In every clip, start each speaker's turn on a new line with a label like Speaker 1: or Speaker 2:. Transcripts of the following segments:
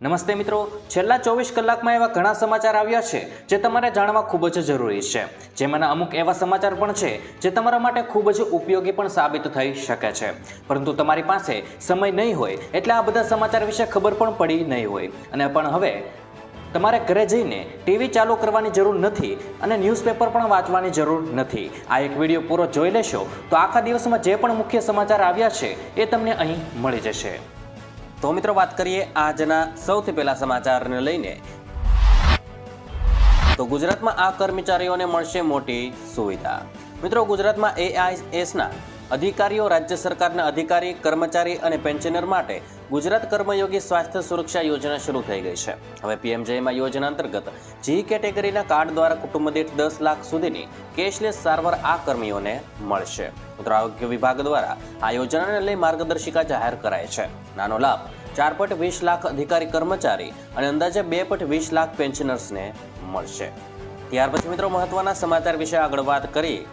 Speaker 1: નમસ્તે મિત્રો, છેલ્લા 24 કલાકમાં એવા ઘણા સમાચાર આવ્યા છે જે તમારે જાણવા ખૂબ જ જરૂરી છે। જેમાંના અમુક એવા સમાચાર પણ છે જે તમારા માટે ખૂબ જ ઉપયોગી પણ સાબિત થઈ શકે છે, પરંતુ તમારી પાસે સમય નહીં હોય એટલે આ બધા સમાચાર વિશે ખબર પણ પડી નહીં હોય। અને પણ હવે તમારે ઘરે જઈને ટીવી ચાલુ કરવાની જરૂર નથી અને ન્યૂઝપેપર પણ વાંચવાની જરૂર નથી। આ એક વિડીયો પૂરો જોઈ લેશો તો આખા દિવસમાં જે પણ મુખ્ય સમાચાર આવ્યા છે એ તમને અહીં મળી જશે। તો મિત્રો, વાત કરીએ આજના સૌથી પહેલા સમાચારને લઈને। તો ગુજરાતમાં આ કર્મચારીઓને મળશે મોટી સુવિધા। મિત્રો, ગુજરાતમાં AISના અધિકારીઓ, રાજ્ય સરકારના અધિકારી, કર્મચારી અને પેન્શનર માટે ગુજરાત કર્મયોગી સ્વાસ્થ્ય સુરક્ષા યોજના શરૂ થઈ ગઈ છે। હવે PMJમાં યોજના અંતર્ગત G કેટેગરીના કાર્ડ દ્વારા કુટુંબ દીઠ 10 લાખ સુધીની કેશલેસ સારવાર આ કર્મીઓને મળશે। મિત્રો, આરોગ્ય વિભાગ દ્વારા આ યોજનાને લઈ માર્ગદર્શિકા જાહેર કરાઈ છે। નાનો લાભ 4.20 લાખ અધિકારી, કર્મચારી અને અંદાજે 2.20 લાખ પેન્શનર્સને મળશે। ત્યાર પછી મિત્રો, મહત્વના સમાચાર વિશે આગળ વાત કરીએ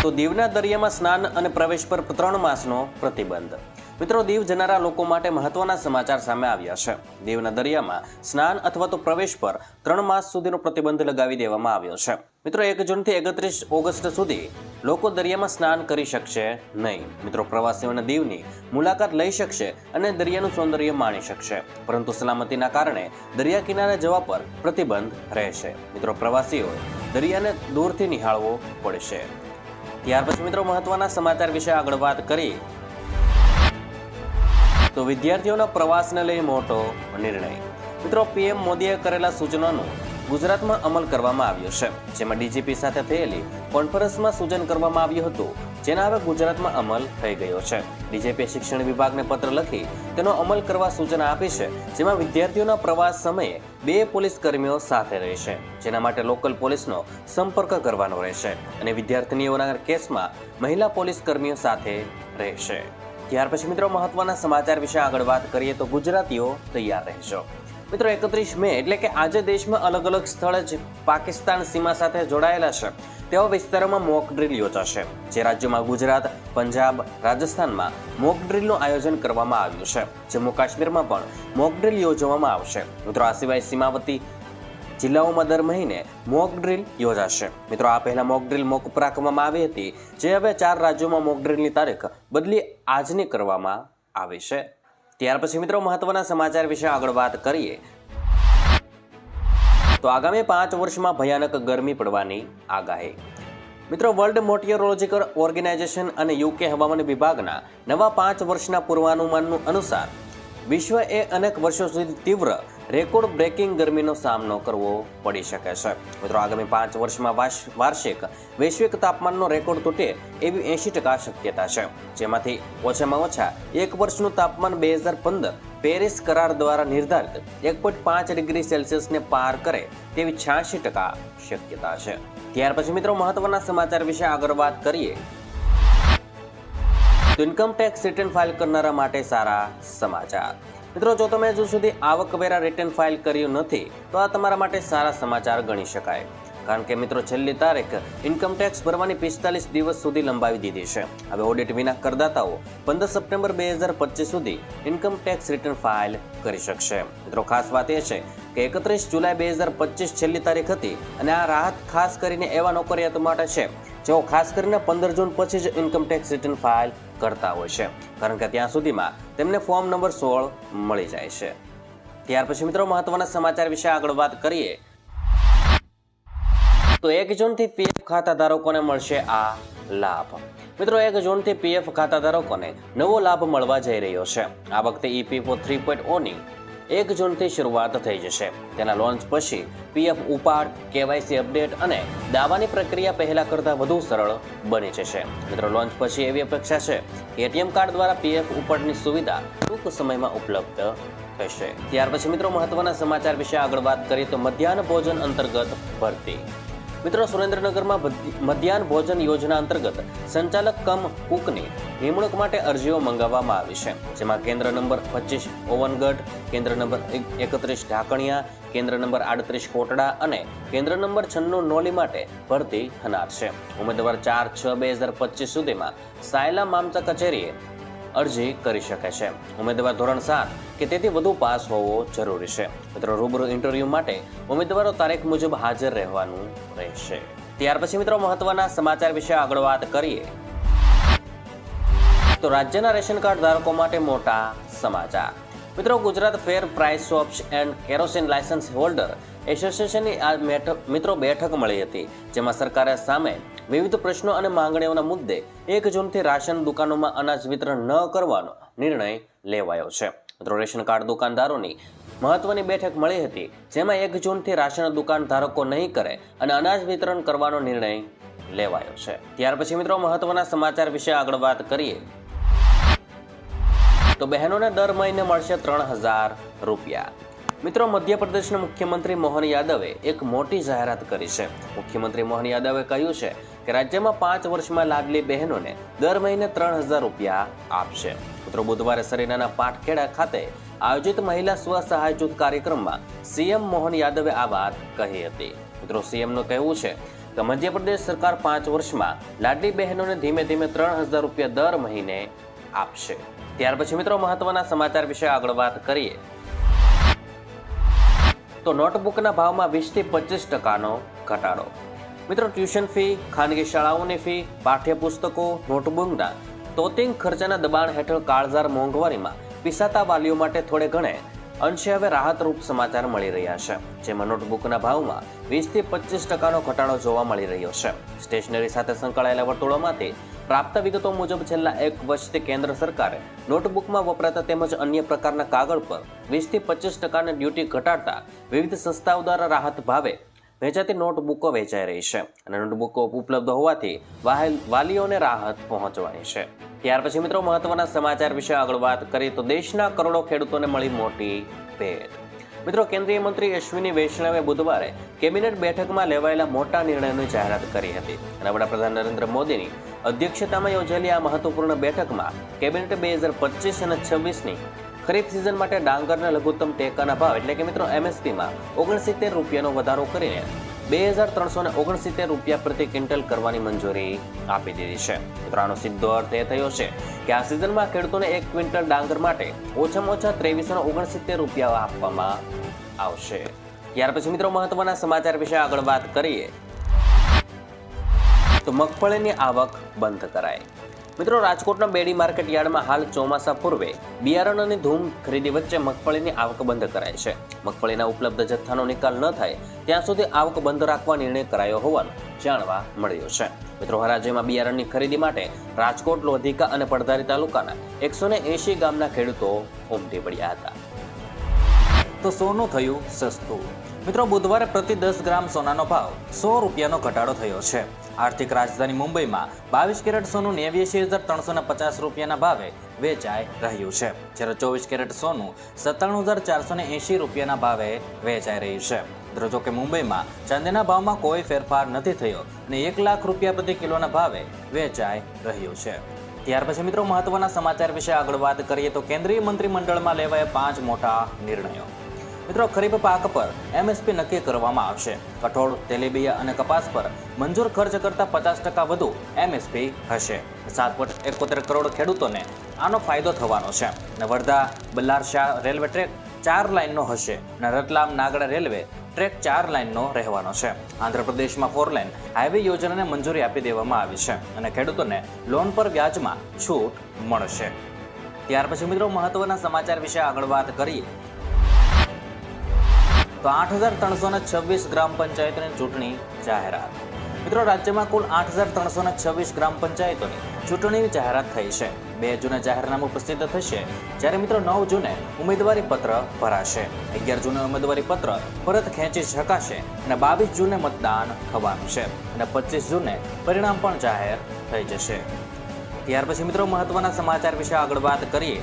Speaker 1: તો દીવના દરિયામાં સ્નાન અને પ્રવેશ પર 3 માસનો પ્રતિબંધ। મિત્રો, દીવ જનારા લોકો માટે મહત્વના સમાચાર સામે આવ્યા છે। દીવના દરિયામાં સ્નાન અથવા તો પ્રવેશ પર 3 માસ સુધીનો પ્રતિબંધ લગાવી દેવામાં આવ્યો છે। મિત્રો, 1 જૂનથી 31 ઓગસ્ટ સુધી લોકો દરિયામાં સ્નાન કરી શકશે નહીં। મિત્રો, પ્રવાસીઓને દીવની મુલાકાત લઈ શકશે અને દરિયાનું સૌંદર્ય માણી શકશે, પરંતુ સલામતીના કારણે દરિયા કિનારે જવા પર પ્રતિબંધ રહેશે। મિત્રો, પ્રવાસીઓએ દરિયાને દૂરથી નિહાળવો પડશે। ત્યાર પછી મિત્રો, મહત્વના સમાચાર વિશે આગળ વાત કરીએ તો વિદ્યાર્થીઓના પ્રવાસને લઈ મોટો નિર્ણય। મિત્રો, PM મોદીએ કરેલા સૂચનોનો ગુજરાતમાં અમલ કરવામાં આવ્યો છે, જેમાં DGP સાથે થયેલી કોન્ફરન્સમાં સૂચન કરવામાં આવ્યું હતું, જેના હવે ગુજરાતમાં અમલ થઈ ગયો છે। DGPએ શિક્ષણ વિભાગને પત્ર લખી તેનો અમલ કરવા સૂચના આપી છે, જેમાં વિદ્યાર્થીઓના પ્રવાસ સમયે 2 પોલીસ કર્મીઓ સાથે રહેશે, જેના માટે લોકલ પોલીસનો સંપર્ક કરવાનો રહેશે અને વિદ્યાર્થીનીઓના કેસમાં મહિલા પોલીસ કર્મીઓ સાથે રહેશે। ત્યાર પછી મિત્રો, મહત્વના સમાચાર વિશે આગળ વાત કરીએ તો ગુજરાતીઓ તૈયાર રહેશો। મિત્રો, 31 મે એટલે કે આજે દેશમાં અલગ અલગ સ્થળે જ પાકિસ્તાન સીમા સાથે જોડાયેલા છે તેવા વિસ્તારોમાં મોક ડ્રીલ યોજાશે। જે રાજ્યોમાં ગુજરાત, પંજાબ, રાજસ્થાનમાં મોક ડ્રીલનું આયોજન કરવામાં આવ્યું છે। જમ્મુ કાશ્મીરમાં પણ મોક ડ્રીલ યોજવામાં આવશે। મિત્રો, આ સિવાય સીમાવર્તી જિલ્લાઓમાં દર મહિને મોક ડ્રીલ યોજાશે। મિત્રો, આ પહેલા મોક ડ્રીલ મોકૂફ રાખવામાં આવી હતી, જે હવે 4 રાજ્યોમાં મોક ડ્રીલની તારીખ બદલી આજની કરવામાં આવી છે। ત્યાર પછી મિત્રો, મહત્વના સમાચાર વિશે આગળ વાત કરીએ તો આગામી 5 વર્ષમાં ભયાનક ગરમી પડવાની આગાહી। મિત્રો, વર્લ્ડ મેટીઓરોલોજીકલ ઓર્ગેનાઇઝેશન અને UK હવામાન વિભાગના નવા 5 વર્ષના પૂર્વાનુમાનનું અનુસાર વિશ્વએ અનેક વર્ષો સુધી તીવ્ર રેકોર્ડ બ્રેકિંગ ગરમીનો સામનો કરવો પડી શકે છે। મિત્રો, આગામી 5 વર્ષમાં વાર્ષિક વૈશ્વિક તાપમાનનો રેકોર્ડ તૂટે એવી 80% શક્યતા છે, જેમાંથી ઓછામાં ઓછા 1 વર્ષનું તાપમાન 2015 પેરિસ કરાર દ્વારા નિર્ધારિત 1.5 ડિગ્રી સેલ્સિયસને પાર કરે તેવી 86% શક્યતા છે। ત્યાર પછી મિત્રો, મહત્વના સમાચાર વિશે આગળ વાત કરીએ તો ઇન્કમ ટેક્સ રિટર્ન ફાઇલ કરનારા માટે સારા સમાચાર। મિત્રો, જો તમે હજુ સુધી આવકવેરા રિટર્ન ફાઇલ કર્યું નથી તો આ તમારા માટે સારા સમાચાર ગણી શકાય, કારણ કે મિત્રો, છેલ્લી તારીખ ઇન્કમ ટેક્સ ભરવાની 45 દિવસ સુધી લંબાવી દીધી છે। હવે ઓડિટ વિના કરદાતાઓ 15 સપ્ટેમ્બર 2025 સુધી ઇન્કમ ટેક્સ રિટર્ન ફાઇલ કરી શકશે। મિત્રો, ખાસ વાત એ છે કે 31 જુલાઈ 2025 છેલ્લી તારીખ હતી અને આ રાહત ખાસ કરીને એવા નોકરિયાતો માટે છે જેઓ ખાસ કરીને 15 જૂન પછી જ ઇન્કમ ટેક્સ રિટર્ન ફાઇલ કરતા હોય છે, કારણ કે ત્યાં સુધીમાં તેમને ફોર્મ નંબર 16 મળી જાય છે। ત્યાર પછી મિત્રો, મહત્વના સમાચાર વિશે આગળ વાત કરીએ તો 1 જૂનથી PF ખાતા ધારકોને મળશે આ લાભ। મિત્રો, 1 જૂનથી PF ખાતા ધારકોને નવો લાભ મળવા જઈ રહ્યો છે। આ વખતે EPFO 3.0ની 1 જૂનથી શરૂઆત થઈ જશે। તેના લોન્ચ પછી PF ઉપાડ, KYC અપડેટ અને દાવાની પ્રક્રિયા પહેલા કરતાં વધુ સરળ બની જશે। મિત્રો, લોન્ચ પછી એવી અપેક્ષા છે કે ATM કાર્ડ દ્વારા PF ઉપાડની સુવિધા ટૂંક સમયમાં ઉપલબ્ધ થશે। ત્યાર પછી મિત્રો, મહત્વના સમાચાર વિશે આગળ વાત કરીએ તો મધ્યાહન ભોજન અંતર્ગત ભરતી। મિત્રો, સુરેન્દ્રનગરમાં મધ્યાહન ભોજન યોજના અંતર્ગત સંચાલક કમ કુકની નિમણૂક માટે અરજીઓ મંગાવવામાં આવી છે, જેમાં કેન્દ્ર નંબર 25 ઓવનગઢ, કેન્દ્ર નંબર 31 ઢાકણિયા, કેન્દ્ર નંબર 38 કોટડા અને કેન્દ્ર નંબર 96 નોલી માટે ભરતી થનાર છે। ઉમેદવાર 4/6/2025 સુધીમાં સાયલા મામચા કચેરીએ અરજી કરી શકે છે. ઉમેદવાર ધોરણ 7 કે તેથી વધુ પાસ હોવો જરૂરી છે. મિત્રો રૂબરૂ ઇન્ટરવ્યૂ માટે ઉમેદવારો તારીખ મુજબ હાજર રહેવાનું રહેશે. ત્યાર પછી મિત્રો મહત્વના સમાચાર વિશે આગળ વાત કરીએ તો રાજ્યના રેશન કાર્ડ ધારકો માટે મોટા સમાચાર. મિત્રો Gujarat fair price shops and kerosene license holder એસોસિએશનની આ બેઠક મળી હતી, જેમાં સરકારે સામે વિવિધ પ્રશ્નો અને માંગણીઓના મુદ્દે 1 જૂનથી રાશન દુકાનોમાં અનાજ વિતરણ ન કરવાનો નિર્ણય લેવાયો છે. મિત્રો રેશન કાર્ડ દુકાનદારોની મહત્વની બેઠક મળી હતી, જેમાં 1 જૂનથી રાશન દુકાન ધારકો નહીં કરે અને અનાજ વિતરણ કરવાનો નિર્ણય લેવાયો છે. ત્યાર પછી મિત્રો મહત્વના સમાચાર વિશે આગળ વાત કરીએ તો બહેનોને દર મહિને મળશે 3000 રૂપિયા. મિત્રો મધ્યપ્રદેશના મુખ્યમંત્રી મોહન યાદવે એક મોટી જાહેરાત કરી છે. મુખ્યમંત્રી મોહન યાદવે કહ્યું છે કે રાજ્યમાં 5 વર્ષમાં લાડલી બહેનોને દર મહિને 3000 રૂપિયા આપશે. મિત્રો બુધવારે સરેનાના પાટખેડા ખાતે આયોજિત મહિલા સ્વસહાય જૂથ કાર્યક્રમમાં સીએમ મોહન યાદવે આ વાત કહી હતી. મિત્રો સીએમનું કહેવું છે કે મધ્યપ્રદેશ સરકાર 5 વર્ષમાં લાડલી બહેનોને ધીમે ધીમે 3000 રૂપિયા દર મહિને આપશે. ત્યાર પછી મિત્રો મહત્વના સમાચાર વિશે આગળ વાત કરીએ તો નોટબુકના ભાવમાં 20 થી 25% ઘટાડો. મિત્રો ટ્યુશન ફી, ખાનગી શાળાઓની ફી, પાઠ્યપુસ્તકો, નોટબુકના તોતિંગ ખર્ચાના દબાણ હેઠળ કાળઝાળ મોંઘવારીમાં પીસાતા વાલીઓ માટે થોડે ઘણે અંશે હવે રાહતરૂપ સમાચાર મળી રહ્યા છે, જેમાં નોટબુકના ભાવમાં 20 થી 25% ઘટાડો જોવા મળી રહ્યો છે. સ્ટેશનરી સાથે સંકળાયેલા વર્તુળોમાંથી પ્રાપ્ત વિગતો મુજબ છેલ્લા 1 વર્ષથી કેન્દ્ર સરકારે નોટબુકમાં વપરાતા તેમજ અન્ય પ્રકારના કાગળ પર 20 થી 25% ડ્યુટી ઘટાડતા વિવિધ સંસ્થાઓ દ્વારા રાહત ભાવે વેચાતી નોટબુકો વેચાઈ રહી છે અને નોટબુકો ઉપલબ્ધ હોવાથી વાલીઓને રાહત પહોંચવાની છે. ત્યાર પછી મિત્રો મહત્વના સમાચાર વિશે આગળ વાત કરીએ તો દેશના કરોડો ખેડૂતોને મળી મોટી ભેટ. મિત્રો કેન્દ્રીય મંત્રી અશ્વિની વૈષ્ણવે બુધવારે કેબિનેટ બેઠકમાં લેવાયેલા મોટા નિર્ણયોની જાહેરાત કરી હતી અને વડાપ્રધાન નરેન્દ્ર મોદીની અધ્યક્ષતામાં યોજાયેલી આ મહત્વપૂર્ણ બેઠકમાં કેબિનેટે 2025 અને 26ની ખરીફ સિઝન માટે ડાંગરના લઘુત્તમ ટેકાના ભાવ એટલે કે મિત્રો એમએસપીમાં 69 રૂપિયાનો વધારો કરીને 2369 રૂપિયા પ્રતિ ક્વિન્ટલ કરવાની મંજૂરી આપી દીધી છે. મિત્રો આનો સીધો અર્થ એ થયો છે કે આ સિઝનમાં ખેડૂતોને 1 ક્વિન્ટલ ડાંગર માટે ઓછામાં ઓછા 2369 રૂપિયા આપવામાં આવશે. ત્યાર પછી મિત્રો મહત્વના સમાચાર વિશે આગળ વાત કરીએ તો મગફળીની આવક બંધ કરાય. મિત્રો રાજકોટના બેડી માર્કેટ યાર્ડમાં હાલ ચોમાસા પૂર્વે બિયારણની ધૂમ ખરીદી વચ્ચે મગફળીની આવક બંધ કરાઈ છે. મગફળીના ઉપલબ્ધ જથ્થાનો નિકાલ ન થાય ત્યાં સુધી આવક બંધ રાખવા નિર્ણય કરાયો હોવાનું જાણવા મળ્યું છે. મિત્રો હરાજીમાં બિયારણની ખરીદી માટે રાજકોટ, લોધિકા અને પડધારી તાલુકાના 180 ગામના ખેડૂતો ઉમટી પડ્યા હતા. તો સોનું થયું સસ્તું. મિત્રો બુધવારે પ્રતિ 10 ગ્રામ સોનાનો ભાવ 100 રૂપિયાનો ઘટાડો થયો છે. આર્થિક રાજધાની મુંબઈમાં 22 કેરેટ સોનું 89350 રૂપિયાના ભાવે વેચાઈ રહ્યું છે, જ્યારે 24 કેરેટ સોનું 97480 રૂપિયાના ભાવે વેચાઈ રહ્યું છે. મિત્રો જો કે મુંબઈમાં ચાંદીના ભાવમાં કોઈ ફેરફાર નથી થયો અને 1 લાખ રૂપિયા પ્રતિ કિલોના ભાવે વેચાઈ રહ્યું છે. ત્યાર પછી મિત્રો મહત્વના સમાચાર વિશે આગળ વાત કરીએ તો કેન્દ્રીય મંત્રીમંડળમાં લેવાયા 5 મોટા નિર્ણયો. મિત્રો ખરીફ પાક પર એમએસપી નક્કી કરવામાં આવશે. કઠોળ, તેલીબિયા અને કપાસ પર મંજૂર ખર્ચ કરતાં 50% વધુ એમએસપી હશે. 7.71 કરોડ ખેડૂતોને આનો ફાયદો થવાનો છે અને વર્ધા બલ્લારશા રેલવે ટ્રેક 4 લાઇનનો હશે અને રતલામ નાગડા રેલવે ટ્રેક 4 લાઇનનો રહેવાનો છે. આંધ્રપ્રદેશમાં 4 લાઇન હાઈવે યોજનાને મંજૂરી આપી દેવામાં આવી છે અને ખેડૂતોને લોન પર વ્યાજમાં છૂટ મળશે. ત્યાર પછી મિત્રો મહત્વના સમાચાર વિશે આગળ વાત કરીએ તો 8326 ગ્રામ પંચાયતોની ચૂંટણી જાહેરાત. મિત્રો રાજ્યમાં કુલ 8326 ગ્રામ પંચાયતોની ચૂંટણીની જાહેરાત થઈ છે. 2 જૂને જાહેરનામું પ્રસિદ્ધ થશે, જ્યારે મિત્રો 9 જૂને ઉમેદવારી પત્ર ભરાશે. 11 જૂને ઉમેદવારી પત્ર પરત ખેંચી શકાશે અને 22 જૂને મતદાન થવાનું છે અને 25 જૂને પરિણામ પણ જાહેર થઈ જશે. ત્યાર પછી મિત્રો મહત્વના સમાચાર વિશે આગળ વાત કરીએ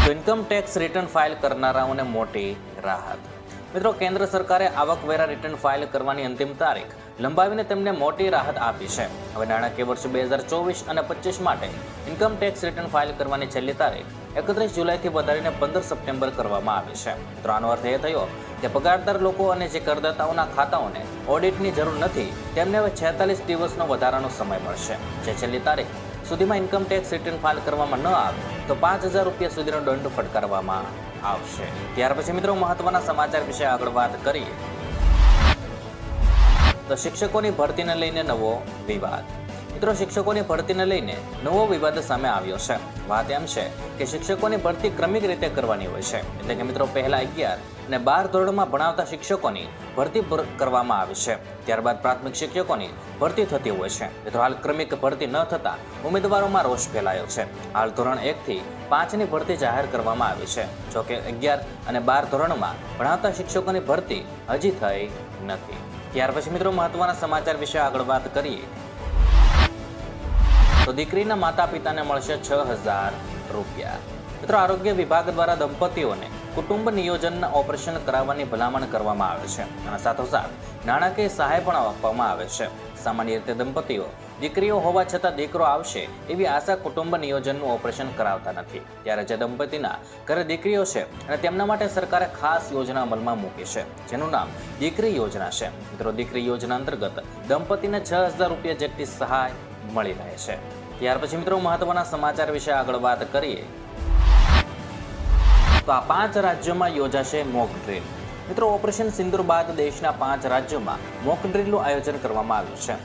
Speaker 1: તો ઇન્કમ ટેક્સ રિટર્ન ફાઇલ કરનારાઓને મોટી રાહત. મિત્રો કેન્દ્ર સરકારે આવકવેરા રિટર્ન ફાઇલ કરવાની અંતિમ તારીખ લંબાવીને તેમને મોટી રાહત આપી છે. હવે નાણાકીય વર્ષ 2024 અને 25 માટે ઇન્કમ ટેક્સ રિટર્ન ફાઇલ કરવાની છેલ્લી તારીખ 31 જુલાઈથી વધારીને 15 સપ્ટેમ્બર કરવામાં આવી છે. મિત્રો આનો અર્થ એ થયો કે પગારદાર લોકો અને જે કરદાતાઓના ખાતાઓને ઓડિટની જરૂર નથી તેમને હવે 46 દિવસનો વધારાનો સમય મળશે, જે છેલ્લી તારીખ
Speaker 2: સુધીમાં ઇન્કમ ટેક્સ રિટર્ન ફાઇલ કરવામાં ન આવે તો 5,000 રૂપિયા સુધીનો દંડ ફટકારવામાં આવશે. ત્યાર પછી મિત્રો મહત્વના સમાચાર વિશે આગળ વાત કરીએ તો શિક્ષકોની ભરતીને લઈને નવો વિવાદ. મિત્રો શિક્ષકોની ભરતીને લઈને નવો વિવાદ સામે આવ્યો છે. વાત એમ છે કે શિક્ષકોની ભરતી ક્રમિક રીતે કરવાની હોય છે. એટલે કે મિત્રો પહેલા 11 અને 12 ધોરણમાં ભણાવતા શિક્ષકોની ભરતી કરવામાં આવે છે. ત્યારબાદ પ્રાથમિક શિક્ષકોની ભરતી થતી હોય છે. મિત્રો હાલ ક્રમિક ભરતી ન થતા ઉમેદવારોમાં રોષ ફેલાયો છે. હાલ ધોરણ 1 થી 5 ની ભરતી જાહેર કરવામાં આવી છે. જોકે 11 અને 12 ધોરણમાં ભણાવતા શિક્ષકોની ભરતી હજી થઈ નથી. ત્યાર પછી મિત્રો મહત્વના સમાચાર વિશે આગળ વાત કરીએ તો દીકરીના માતા પિતાને મળશે 6,000 રૂપિયા. મિત્રો આરોગ્ય વિભાગ દ્વારા દંપતીઓને કુટુંબ નિયોજનના ઓપરેશન કરાવવાની ભલામણ કરવામાં આવે છે અને સાથોસાથ નાણાકીય સહાય પણ આપવામાં આવે છે. સામાન્ય રીતે દંપતીઓ દીકરીઓ હોવા છતાં દીકરો આવશે એવી આશા કુટુંબ નિયોજનનું ઓપરેશન કરાવતા નથી. ત્યારે જે દંપતીના ઘરે દીકરીઓ છે અને તેમના માટે સરકારે ખાસ યોજના અમલમાં મૂકી છે જેનું નામ દીકરી યોજના છે. મિત્રો દીકરી યોજના અંતર્ગત દંપતીને 6,000 રૂપિયા જેટલી સહાય મળી રહે છે. ત્યાર પછી મિત્રો મહત્વના સમાચાર વિશે આગળ વાત કરીએ તો આ 5 રાજ્યોમાં યોજાશે મોક ડ્રીલ. મિત્રો ઓપરેશન સિંદૂર બાદ દેશના 5 રાજ્યોમાં મોક ડ્રીલનું આયોજન કરવામાં આવ્યું છે.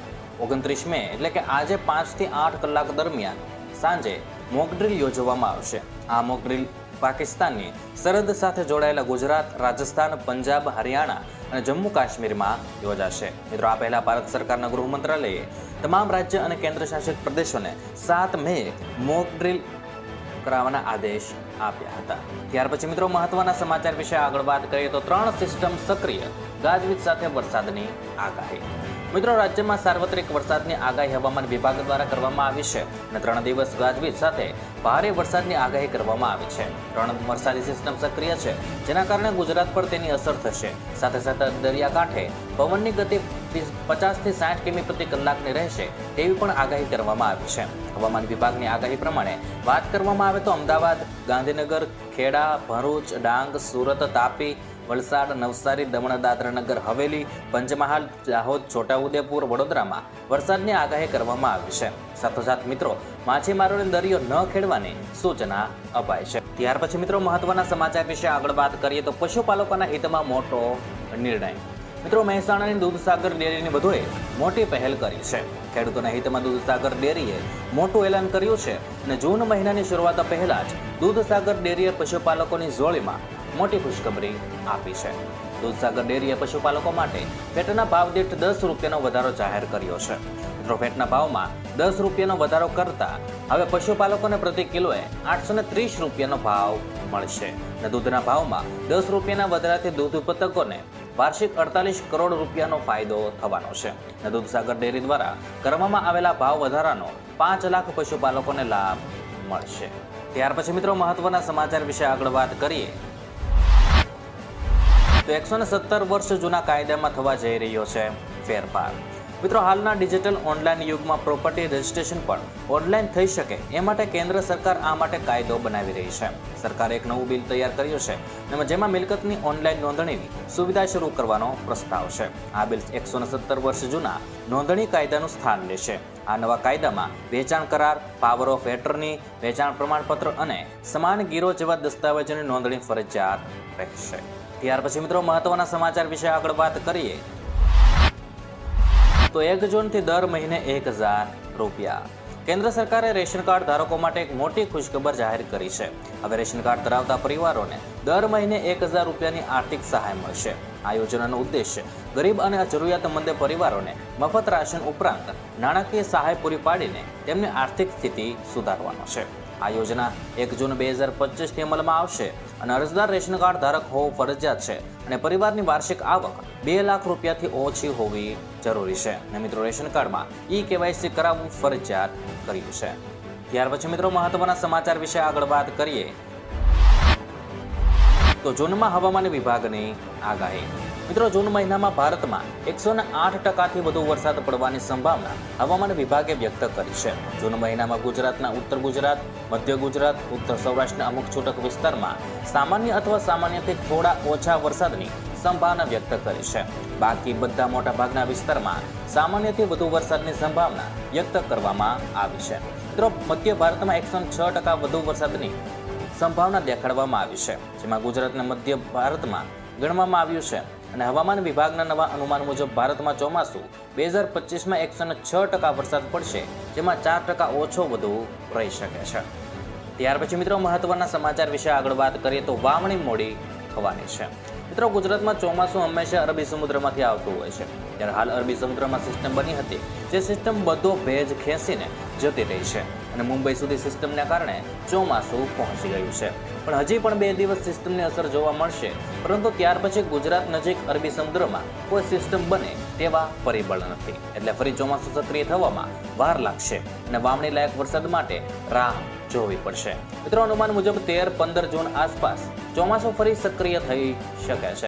Speaker 2: 29 મે એટલે કે આજે 5 થી 8 કલાક દરમિયાન સાંજે મોક ડ્રીલ યોજવામાં આવશે. આ મોક ડ્રીલ પાકિસ્તાનની સરહદ સાથે જોડાયેલા ગુજરાત, રાજસ્થાન, પંજાબ, હરિયાણા અને જમ્મુ કાશ્મીરમાં યોજાશે. મિત્રો આ પહેલા ભારત સરકારના ગૃહ મંત્રાલયે તમામ રાજ્ય અને કેન્દ્ર શાસિત પ્રદેશોને 7 મે મોક ડ્રીલ કરાવવાના આદેશ આપ્યા હતા. ત્યાર પછી મિત્રો મહત્વના સમાચાર વિશે આગળ વાત કરીએ તો 3 સિસ્ટમ સક્રિય, ગાજવીજ સાથે વરસાદની આગાહી. મિત્રો રાજ્યમાં સાર્વત્રિક વરસાદની આગાહી હવામાન વિભાગ દ્વારા કરવામાં આવી છે અને 3 દિવસ ગાજવીજ સાથે ભારે વરસાદની આગાહી કરવામાં આવી છે. 3 વરસાદી સિસ્ટમ સક્રિય છે જેના કારણે ગુજરાત પર તેની અસર થશે. સાથે સાથે દરિયાકાંઠે પવનની ગતિ 50 થી 60 કિમી પ્રતિ કલાકની રહેશે તેવી પણ આગાહી કરવામાં આવી છે. હવામાન વિભાગની આગાહી પ્રમાણે વાત કરવામાં આવે તો અમદાવાદ, ગાંધીનગર, ખેડા, ભરૂચ, ડાંગ, સુરત, તાપી, વલસાડ, નવસારી, દમણ, દાદરા નગર હવેલી, પંચમહાલ, દાહોદ, છોટાઉદેપુર, વડોદરામાં વરસાદની આગાહી કરવામાં આવી છે. સાથોસાથ મિત્રો માછીમારોને દરિયો ન ખેડવાની સૂચના અપાઈ છે. ત્યાર પછી મિત્રો મહત્વના સમાચાર વિશે આગળ વાત કરીએ તો પશુપાલકોના હિતમાં મોટો નિર્ણય. મિત્રો મહેસાણાની દૂધસાગર ડેરીની વધુએ મોટી પહેલ કરી છે. ખેડૂતોના હિતમાં દૂધસાગર ડેરીએ મોટું એલાન કર્યું છે અને જૂન મહિનાની શરૂઆત પહેલા જ દૂધસાગર ડેરીએ પશુપાલકોની જોડીમાં મોટી ખુશખબરી આપી છે. દૂધસાગર ડેરીએ પશુપાલકો માટે ફેટના ભાવ દીઠ 10 રૂપિયાનો વધારો જાહેર કર્યો છે. મિત્રો ફેટના ભાવમાં 10 રૂપિયાનો વધારો કરતા હવે પશુપાલકોને પ્રતિ કિલોએ 830 રૂપિયાનો ભાવ મળશે અને દૂધના ભાવમાં 10 રૂપિયાના વધારાથી દૂધ ઉત્પાદકોને વાર્ષિક 48 કરોડ રૂપિયાનો ફાયદો થવાનો છે. અને દૂધસાગર ડેરી દ્વારા કરવામાં આવેલા ભાવ વધારાનો 5 લાખ પશુપાલકોને લાભ મળશે. ત્યાર પછી મિત્રો મહત્વના સમાચાર વિશે આગળ વાત કરીએ તો 117 વર્ષ જૂના કાયદામાં થવા જઈ રહ્યો છે ફેરફાર. મિત્રો હાલના ડિજિટલ ઓનલાઈન યુગમાં પ્રોપર્ટી રજિસ્ટ્રેશન પણ ઓનલાઈન થઈ શકે એ માટે કેન્દ્ર સરકાર આ માટે કાયદો બનાવી રહી છે. સરકારે એક નવું બિલ તૈયાર કર્યું છે જેમાં મિલકતની ઓનલાઈન નોંધણીની સુવિધા શરૂ કરવાનો પ્રસ્તાવ છે. આ બિલ 117 વર્ષ જૂના નોંધણી કાયદાનું સ્થાન લેશે. આ નવા કાયદામાં વેચાણ કરાર, પાવર ઓફ એટર્ની, વેચાણ પ્રમાણપત્ર અને સમાન ગીરો જેવા દસ્તાવેજોની નોંધણી ફરજિયાત રહેશે. ત્યાર પછી મિત્રો મહત્વના સમાચાર વિશે આગળ વાત કરીએ તો 1 જૂનથી દર મહિને 1,000 રૂપિયા. કેન્દ્ર સરકારે રેશન કાર્ડ ધારકો માટે એક મોટી ખુશખબર જાહેર કરી છે. હવે રેશન કાર્ડ ધરાવતા પરિવારોને દર મહિને 1,000 રૂપિયાની આર્થિક સહાય મળશે. આ યોજનાનો ઉદ્દેશ્ય ગરીબ અને જરૂરિયાતમંદ પરિવારોને મફત રાશન ઉપરાંત નાણાકીય સહાય પૂરી પાડીને તેમની આર્થિક સ્થિતિ સુધારવાનો છે. આ યોજના 1 જૂન 2025થી અમલમાં આવશે અને અરજદાર રેશન કાર્ડ ધારક હોવું ફરજિયાત છે અને પરિવારની વાર્ષિક આવક 2 લાખ રૂપિયાથી ઓછી હોવી જરૂરી છે. અને મિત્રો રેશન કાર્ડમાં KYC કરાવવું ફરજિયાત કર્યું છે. ત્યાર પછી મિત્રો મહત્વના સમાચાર વિશે આગળ વાત કરીએ તો જૂનમાં હવામાન વિભાગની આગાહી. મિત્રો જૂન મહિનામાં ભારતમાં 108% વધુ વરસાદ પડવાની સંભાવના હવામાન વિભાગે વ્યક્ત કરી છે. જૂન મહિનામાં ગુજરાતના ઉત્તર ગુજરાત, મધ્ય ગુજરાત, ઉત્તર સૌરાષ્ટ્રના અમુક છૂટક વિસ્તારમાં સામાન્ય અથવા સામાન્યથી થોડા ઓછા વરસાદની સંભાવના વ્યક્ત કરી છે. બાકી બધા મોટા ભાગના વિસ્તારમાં સામાન્યથી વધુ વરસાદની સંભાવના વ્યક્ત કરવામાં આવી છે. મિત્રો મધ્ય ભારતમાં 106% વધુ વરસાદની સંભાવના દેખાડવામાં આવી છે, જેમાં ગુજરાતના મધ્ય ભારતમાં ગણવામાં આવ્યું છે. અને હવામાન વિભાગના નવા અનુમાન મુજબ ભારતમાં ચોમાસું 2025માં 106% વરસાદ પડશે, જેમાં 4% ઓછો વધુ રહી શકે છે. ત્યાર પછી મિત્રો મહત્વના સમાચાર વિશે આગળ વાત કરીએ તો વાવણી મોડી થવાની છે. મિત્રો ગુજરાતમાં ચોમાસું હંમેશા અરબી સમુદ્રમાંથી આવતું હોય છે, ત્યારે હાલ અરબી સમુદ્રમાં સિસ્ટમ બની હતી, જે સિસ્ટમ બધો ભેજ ખેંચીને જતી રહી છે અને મુંબઈ સુધી સિસ્ટમને કારણે ચોમાસું પહોંચી ગયું છે. પણ હજી પણ 2 દિવસ સિસ્ટમની અસર જોવા મળશે, પરંતુ ત્યાર પછી ગુજરાત નજીક અરબી સમુદ્રમાં કોઈ સિસ્ટમ બને તેવા પરિબળ નથી, એટલે ફરી ચોમાસું સક્રિય થવામાં વાર લાગશે અને વાવણી લાયક વરસાદ માટે રાહ જોવી પડશે. મિત્રો અનુમાન મુજબ 13-15 જૂન આસપાસ ચોમાસું ફરી સક્રિય થઈ શકે છે.